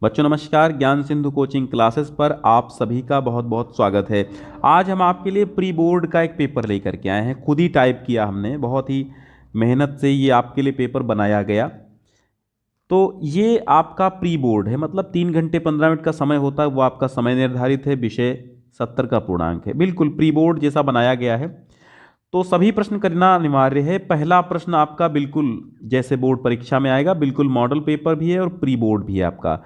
बच्चों नमस्कार। ज्ञान सिंधु कोचिंग क्लासेस पर आप सभी का बहुत बहुत स्वागत है। आज हम आपके लिए प्री बोर्ड का एक पेपर लेकर के आए हैं। खुद ही टाइप किया हमने, बहुत ही मेहनत से ये आपके लिए पेपर बनाया गया। तो ये आपका प्री बोर्ड है, मतलब 3 घंटे 15 मिनट का समय होता है, वो आपका समय निर्धारित है। विषय 70 का पूर्णांक है, बिल्कुल प्री बोर्ड जैसा बनाया गया है। तो सभी प्रश्न करना अनिवार्य है। पहला प्रश्न आपका बिल्कुल जैसे बोर्ड परीक्षा में आएगा, बिल्कुल मॉडल पेपर भी है और प्री बोर्ड भी है आपका।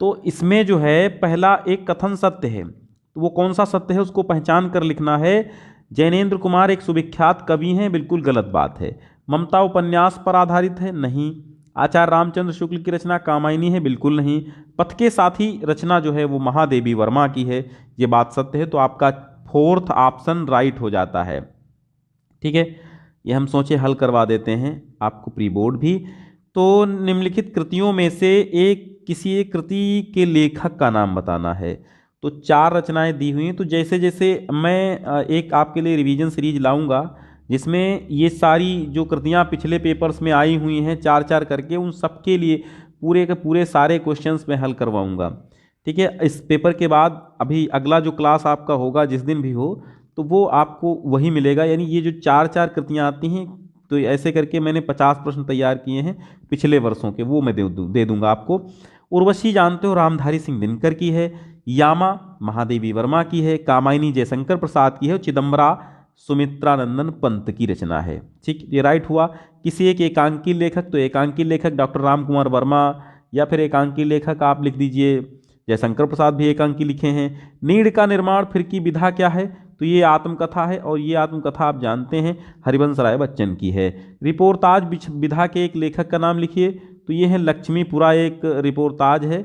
तो इसमें जो है पहला एक कथन सत्य है, तो वो कौन सा सत्य है उसको पहचान कर लिखना है। जैनेन्द्र कुमार एक सुविख्यात कवि हैं, बिल्कुल गलत बात है। ममता उपन्यास पर आधारित है, नहीं। आचार्य रामचंद्र शुक्ल की रचना कामायनी है, बिल्कुल नहीं। पथ के साथी रचना जो है वो महादेवी वर्मा की है, ये बात सत्य है। तो आपका फोर्थ ऑप्शन राइट हो जाता है। ठीक है, ये हम सोचे हल करवा देते हैं आपको प्री बोर्ड भी। तो निम्नलिखित कृतियों में से किसी एक कृति के लेखक का नाम बताना है। तो 4 रचनाएं दी हुई हैं, तो जैसे जैसे मैं एक आपके लिए रिवीजन सीरीज लाऊंगा जिसमें ये सारी जो कृतियां पिछले पेपर्स में आई हुई हैं 4-4 करके, उन सब के लिए पूरे के पूरे सारे क्वेश्चंस में हल करवाऊंगा। ठीक है, इस पेपर के बाद अभी अगला जो क्लास आपका होगा जिस दिन भी हो, तो वो आपको वही मिलेगा। यानी ये जो 4-4 कृतियाँ आती हैं, तो ऐसे करके मैंने 50 प्रश्न तैयार किए हैं पिछले वर्षों के, वो मैं दे दूंगा आपको। उर्वशी जानते हो रामधारी सिंह दिनकर की है, यामा महादेवी वर्मा की है, कामायनी जयशंकर प्रसाद की है और चिदम्बरा सुमित्रानंदन पंत की रचना है। ठीक, ये राइट हुआ। किसी एक एकांकी लेखक, तो एकांकी लेखक डॉक्टर राम कुमार वर्मा, या फिर एकांकी लेखक आप लिख दीजिए जयशंकर प्रसाद भी एकांकी लिखे हैं। नीड़ का निर्माण फिर की विधा क्या है, तो ये आत्मकथा है, और ये आत्मकथा आप जानते हैं हरिवंश राय बच्चन की है। रिपोर्टाज विधा के एक लेखक का नाम लिखिए, तो ये है लक्ष्मीपुरा, एक रिपोर्टाज है।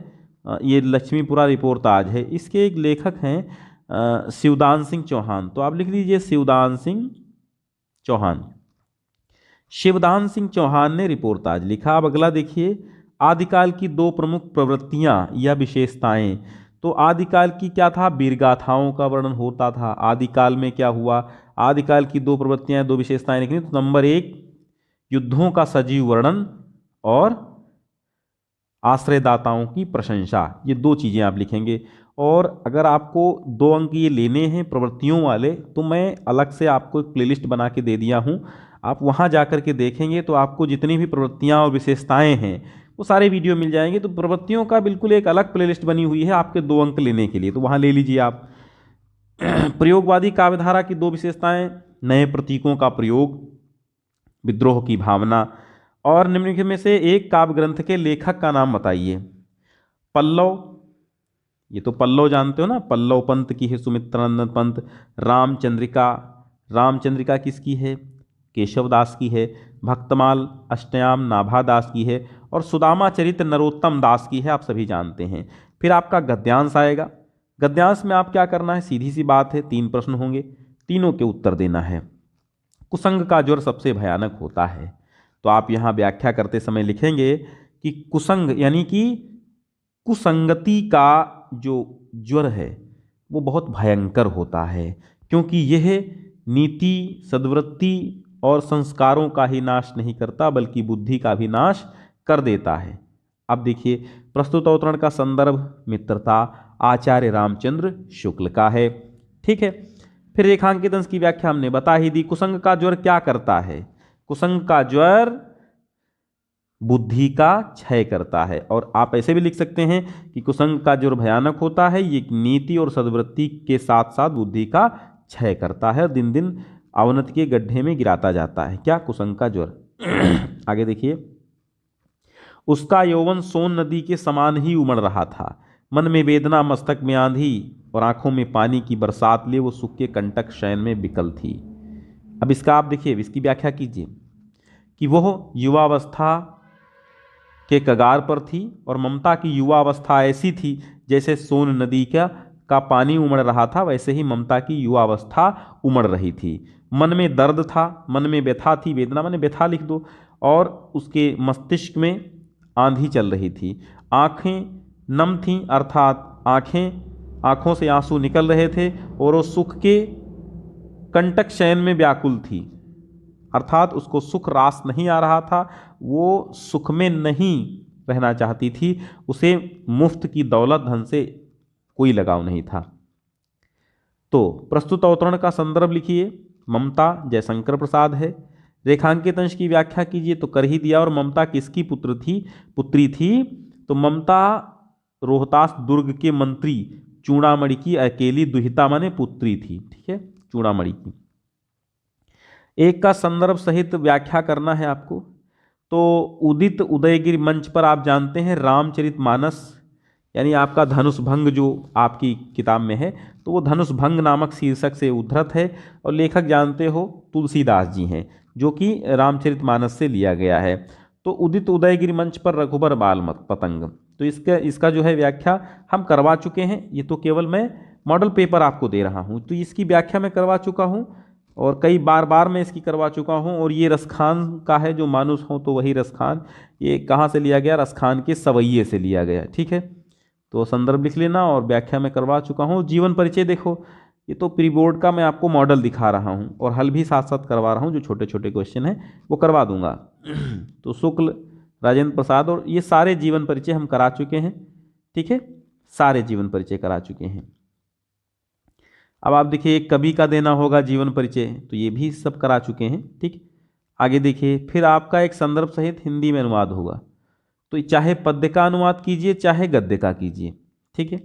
ये लक्ष्मीपुरा रिपोर्टाज है। इसके एक लेखक हैं शिवदान सिंह चौहान, तो आप लिख लीजिए शिवदान सिंह चौहान। शिवदान सिंह चौहान ने रिपोर्टाज लिखा। अब अगला देखिए, आदिकाल की 2 प्रमुख प्रवृत्तियां या विशेषताएं। तो आदिकाल की क्या था, वीरगाथाओं का वर्णन होता था। आदिकाल में क्या हुआ, आदिकाल की 2 प्रवृत्तियां 2 विशेषताएं लिखनी। तो नंबर 1 युद्धों का सजीव वर्णन और आश्रयदाताओं की प्रशंसा, ये 2 चीजें आप लिखेंगे। और अगर आपको 2 अंक ये लेने हैं प्रवृत्तियों वाले, तो मैं अलग से आपको एक प्लेलिस्ट बना के दे दिया हूं। आप वहां जाकर के देखेंगे तो आपको जितनी भी प्रवृत्तियां और विशेषताएं हैं वो सारे वीडियो मिल जाएंगे। तो प्रवृत्तियों का बिल्कुल एक अलग प्लेलिस्ट बनी हुई है आपके 2 अंक लेने के लिए, तो वहां ले लीजिए आप। प्रयोगवादी काव्यधारा की 2 विशेषताएं, नए प्रतीकों का प्रयोग, विद्रोह की भावना। और निम्नलिखित में से एक काव्य ग्रंथ के लेखक का नाम बताइए। पल्लव, ये तो पल्लव जानते हो ना, पल्लव पंत की है सुमित्रानंदन पंत। रामचंद्रिका, रामचंद्रिका किसकी है, केशवदास की है। भक्तमाल अष्टयाम नाभादास की है। और सुदामा चरित्र नरोत्तम दास की है, आप सभी जानते हैं। फिर आपका गद्यांश आएगा। गद्यांश में आप क्या करना है, सीधी सी बात है, 3 प्रश्न होंगे, तीनों के उत्तर देना है। कुसंग का ज्वर सबसे भयानक होता है, तो आप यहां व्याख्या करते समय लिखेंगे कि कुसंग यानी कि कुसंगति का जो ज्वर है वो बहुत भयंकर होता है, क्योंकि यह नीति, सद्वृत्ति और संस्कारों का ही नाश नहीं करता बल्कि बुद्धि का भी नाश कर देता है। अब देखिए, प्रस्तुत अवतरण का संदर्भ मित्रता आचार्य रामचंद्र शुक्ल का है। ठीक है, फिर रेखांकित अंश की व्याख्या हमने बता ही दी। कुसंग का ज्वर क्या करता है, कुसंग का ज्वर बुद्धि का क्षय करता है। और आप ऐसे भी लिख सकते हैं कि कुसंग का ज्वर भयानक होता है, ये नीति और सद्वृत्ति के साथ साथ बुद्धि का क्षय करता है, दिन दिन अवनति के गड्ढे में गिराता जाता है। क्या, कुसंग का ज्वर। आगे देखिए, उसका यौवन सोन नदी के समान ही उमड़ रहा था, मन में वेदना, मस्तक में आंधी और आंखों में पानी की बरसात लिए वो सुख के कंटक शयन में विकल थी। अब इसका आप देखिए, इसकी व्याख्या कीजिए कि वह युवावस्था के कगार पर थी और ममता की युवावस्था ऐसी थी जैसे सोन नदी का पानी उमड़ रहा था, वैसे ही ममता की युवावस्था उमड़ रही थी। मन में दर्द था, मन में व्यथा थी, वेदना माने व्यथा लिख दो, और उसके मस्तिष्क में आंधी चल रही थी। आंखें नम थीं, अर्थात आंखों से आंसू निकल रहे थे, और वो सुख के कंटक शयन में व्याकुल थी, अर्थात उसको सुख रास नहीं आ रहा था, वो सुख में नहीं रहना चाहती थी, उसे मुफ्त की दौलत धन से कोई लगाव नहीं था। तो प्रस्तुत अवतरण का संदर्भ लिखिए। ममता जयशंकर प्रसाद है। रेखांकित अंश की व्याख्या कीजिए, तो कर ही दिया। और ममता किसकी पुत्री थी? तो ममता रोहतास दुर्ग के मंत्री चूड़ामणि की अकेली दुहिता माने पुत्री थी। ठीक है, चूड़ामणि की। एक का संदर्भ सहित व्याख्या करना है आपको। तो उदित उदयगिरि मंच पर आप जानते हैं रामचरितमानस, यानी आपका धनुष भंग जो आपकी किताब में है, तो वो धनुष भंग नामक शीर्षक से उद्धृत है। और लेखक जानते हो तुलसीदास जी हैं, जो कि रामचरितमानस से लिया गया है। तो उदित उदयगिरि मंच पर रघुबर बाल मत पतंग, तो इसका जो है व्याख्या हम करवा चुके हैं। ये तो केवल मैं मॉडल पेपर आपको दे रहा हूँ, तो इसकी व्याख्या मैं करवा चुका हूँ और कई बार मैं इसकी करवा चुका हूँ। और ये रसखान का है, जो मानुस हो तो वही रसखान। ये कहाँ से लिया गया? रसखान के सवैये से लिया गया। ठीक है, तो संदर्भ लिख लेना और व्याख्या में करवा चुका हूँ। जीवन परिचय देखो, ये तो प्री बोर्ड का मैं आपको मॉडल दिखा रहा हूँ और हल भी साथ साथ करवा रहा हूँ। जो छोटे छोटे क्वेश्चन हैं वो करवा दूंगा। तो शुक्ल, राजेंद्र प्रसाद, और ये सारे जीवन परिचय हम करा चुके हैं। ठीक है, सारे जीवन परिचय करा चुके हैं। अब आप देखिए, एक कवि का देना होगा जीवन परिचय, तो ये भी सब करा चुके हैं। ठीक, आगे देखिए, फिर आपका एक संदर्भ सहित हिंदी में अनुवाद होगा। तो चाहे पद्य का अनुवाद कीजिए चाहे गद्य का कीजिए। ठीक है,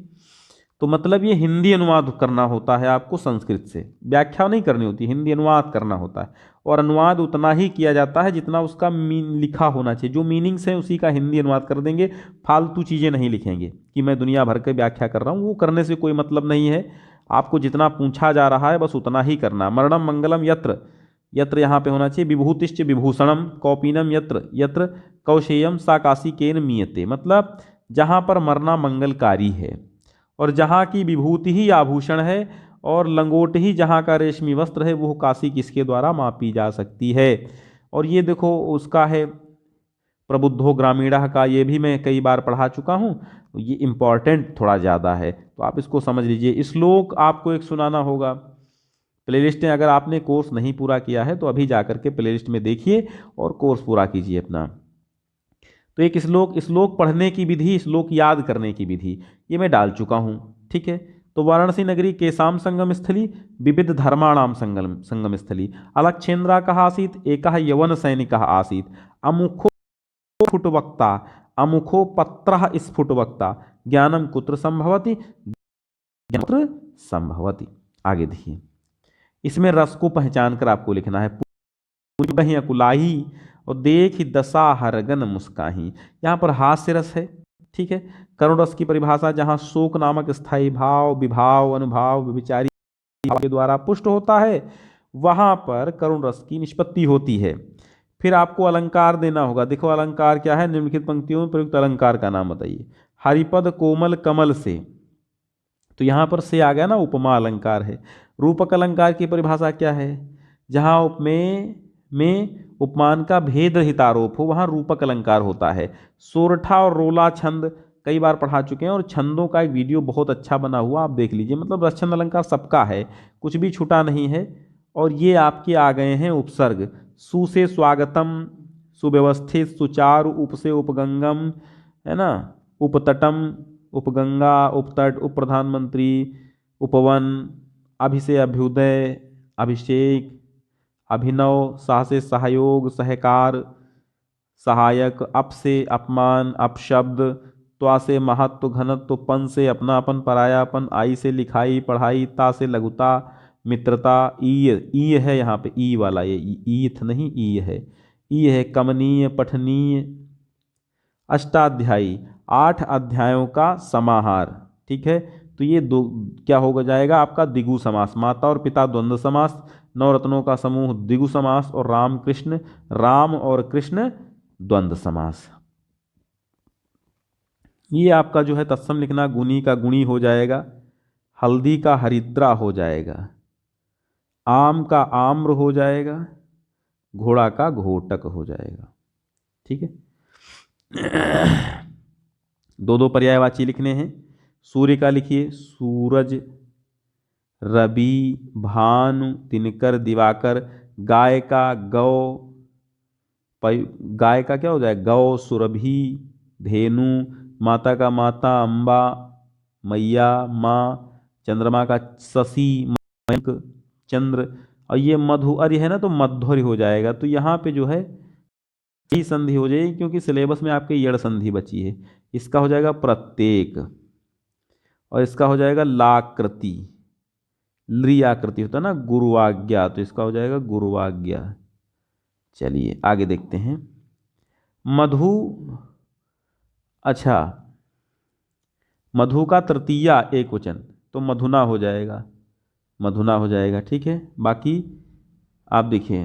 तो मतलब ये हिंदी अनुवाद करना होता है आपको संस्कृत से, व्याख्या नहीं करनी होती, हिंदी अनुवाद करना होता है। और अनुवाद उतना ही किया जाता है जितना उसका लिखा होना चाहिए। जो मीनिंग्स हैं उसी का हिंदी अनुवाद कर देंगे, फालतू चीज़ें नहीं लिखेंगे कि मैं दुनिया भर के व्याख्या कर रहा हूँ। वो करने से कोई मतलब नहीं है। आपको जितना पूछा जा रहा है बस उतना ही करना। मरणम मंगलम यत्र, यत्र यहाँ पे होना चाहिए विभूतिश्च विभूषणम, कौपीनम यत्र यत्र कौशेयम सा काशी केन मीयते, मतलब जहाँ पर मरना मंगलकारी है और जहाँ की विभूति ही आभूषण है और लंगोट ही जहाँ का रेशमी वस्त्र है, वो काशी किसके द्वारा मापी जा सकती है। और ये देखो उसका है प्रबुद्धो ग्रामीणः का, ये भी मैं कई बार पढ़ा चुका हूँ। ये इम्पॉर्टेंट थोड़ा ज़्यादा है, तो आप इसको समझ लीजिए। श्लोक आपको एक सुनाना होगा। प्लेलिस्ट में अगर आपने कोर्स नहीं पूरा किया है तो अभी जाकर के प्लेलिस्ट में देखिए और कोर्स पूरा कीजिए अपना। तो एक श्लोक पढ़ने की विधि, श्लोक याद करने की विधि, ये मैं डाल चुका हूँ। ठीक है, तो वाराणसी नगरी केशाम संगम स्थली विविध धर्माणाम संगम स्थली अलक्षेन्द्रा कहा आसीत एकः यवन सैनिकः आसीत अमुखो स्फुटवक्ता अमुखो पत्रः स्फुटवक्ता ज्ञानम कुत्र संभवति कुत्र संभवति। आगे देखिए, इसमें रस को पहचान कर आपको लिखना है। पूरी अकुलाही और देख दशा हरगन मुस्काही, यहाँ पर हास्य रस है। ठीक है, करुण रस की परिभाषा, जहाँ शोक नामक स्थायी भाव विभाव अनुभाव विचारी के द्वारा पुष्ट होता है, वहाँ पर करुण रस की निष्पत्ति होती है। फिर आपको अलंकार देना होगा। देखो अलंकार क्या है, निम्नलिखित पंक्तियों में प्रयुक्त अलंकार का नाम बताइए। हरिपद कोमल कमल से, तो यहाँ पर से आ गया ना, उपमा अलंकार है। रूपक अलंकार की परिभाषा क्या है? जहाँ उपमेय में उपमान का भेद रहित आरोप हो वहाँ रूपक अलंकार होता है। सोरठा और रोला छंद कई बार पढ़ा चुके हैं और छंदों का एक वीडियो बहुत अच्छा बना हुआ, आप देख लीजिए। मतलब रस छंद अलंकार सबका है, कुछ भी छूटा नहीं है। और ये आपके आ गए हैं उपसर्ग। सु से स्वागतम, सुव्यवस्थित, सुचारु, उप से उपगंगम, है ना, उपतटम, उपगंगा, उपतट, उप प्रधानमंत्री, उपवन, अभि से अभ्युदय, अभिषेक, अभिनव, साह से सहयोग, सहकार, सहायक, अप से अपमान, अपशब्द, त्वा से महत्व घनत्व, पन से अपनापन परायापन, आई से लिखाई पढ़ाई, ता से लघुता मित्रता, ई है यहाँ पे, ई वाला, ये ईथ नहीं ई है, ई है कमनीय पठनीय। अष्टाध्यायी, 8 अध्यायों का समाहार। ठीक है, तो ये दो क्या होगा जाएगा आपका द्विगु समास। माता और पिता द्वंद्व समास, 9 रत्नों का समूह द्विगु समास, और राम कृष्ण, राम और कृष्ण द्वंद्व समास। ये आपका जो है तत्सम लिखना, गुनी का गुणी हो जाएगा, हल्दी का हरिद्रा हो जाएगा, आम का आम्र हो जाएगा, घोड़ा का घोटक हो जाएगा। ठीक है, 2 पर्यायवाची लिखने हैं। सूर्य का लिखिए सूरज, रवि, भानु, दिनकर, दिवाकर। गाय का गौ, गाय का क्या हो जाएगा गौ, सुरभि, धेनु, माता का माता अम्बा, मैया माँ, चंद्रमा का शशि, मयंक चंद्र, और ये मधु अर्य है ना तो मध्वर्य हो जाएगा। तो यहाँ पे जो है यही संधि हो जाएगी, क्योंकि सिलेबस में आपके यड़ संधि बची है। इसका हो जाएगा प्रत्येक, और इसका हो जाएगा लाकृति, लृ आकृति होता है ना, गुरुवाज्ञा, तो इसका हो जाएगा गुरुवाज्ञा। चलिए आगे देखते हैं। मधु, अच्छा मधु का तृतीया एक वचन तो मधुना हो जाएगा, मधुना हो जाएगा, ठीक है। बाकी आप देखिए,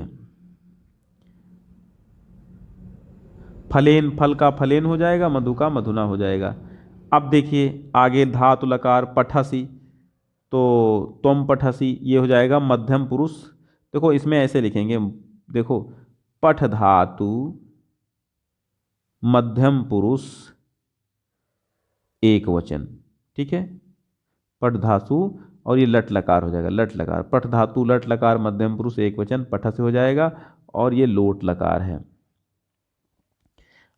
फलेन, फल का फलेन हो जाएगा, मधु का मधुना हो जाएगा। अब देखिए आगे धातु लकार पठसी, तो तुम पठसी, ये हो जाएगा मध्यम पुरुष। देखो इसमें ऐसे लिखेंगे, देखो पठ धातु मध्यम पुरुष एक वचन, ठीक है, पठ धातु, और ये लट लकार हो जाएगा, लट लकार, पठ धातु लट लकार मध्यम पुरुष एक वचन, पठ से हो जाएगा, और ये लोट लकार है।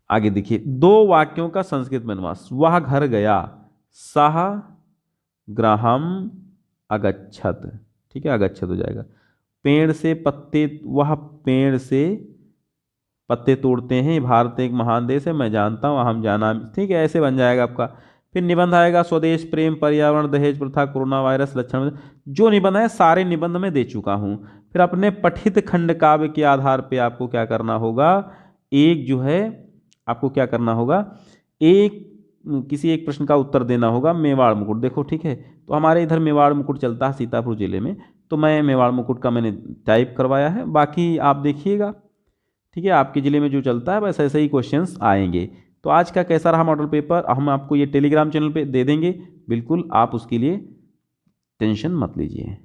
आगे देखिए, दो वाक्यों का संस्कृत में अनुवाद। वह घर गया, सह ग्राहम अगच्छत, ठीक है, अगच्छत हो जाएगा। पेड़ से पत्ते, वह पेड़ से पत्ते तोड़ते हैं, भारत एक महान देश है, मैं जानता हूँ, हम जाना, ठीक है, ऐसे बन जाएगा आपका। फिर निबंध आएगा, स्वदेश प्रेम, पर्यावरण, दहेज प्रथा, कोरोना वायरस, लक्षण। जो निबंध है सारे निबंध में दे चुका हूँ। फिर अपने पठित खंड काव्य के आधार पे आपको क्या करना होगा, एक जो है आपको क्या करना होगा, एक किसी एक प्रश्न का उत्तर देना होगा। मेवाड़ मुकुट, देखो ठीक है, तो हमारे इधर मेवाड़ मुकुट चलता है सीतापुर जिले में, तो मैं मेवाड़ मुकुट का मैंने टाइप करवाया है, बाकी आप देखिएगा, ठीक है, आपके ज़िले में जो चलता है बस ऐसे ही क्वेश्चंस आएंगे। तो आज का कैसा रहा मॉडल पेपर, हम आपको ये टेलीग्राम चैनल पे दे देंगे, बिल्कुल आप उसके लिए टेंशन मत लीजिए।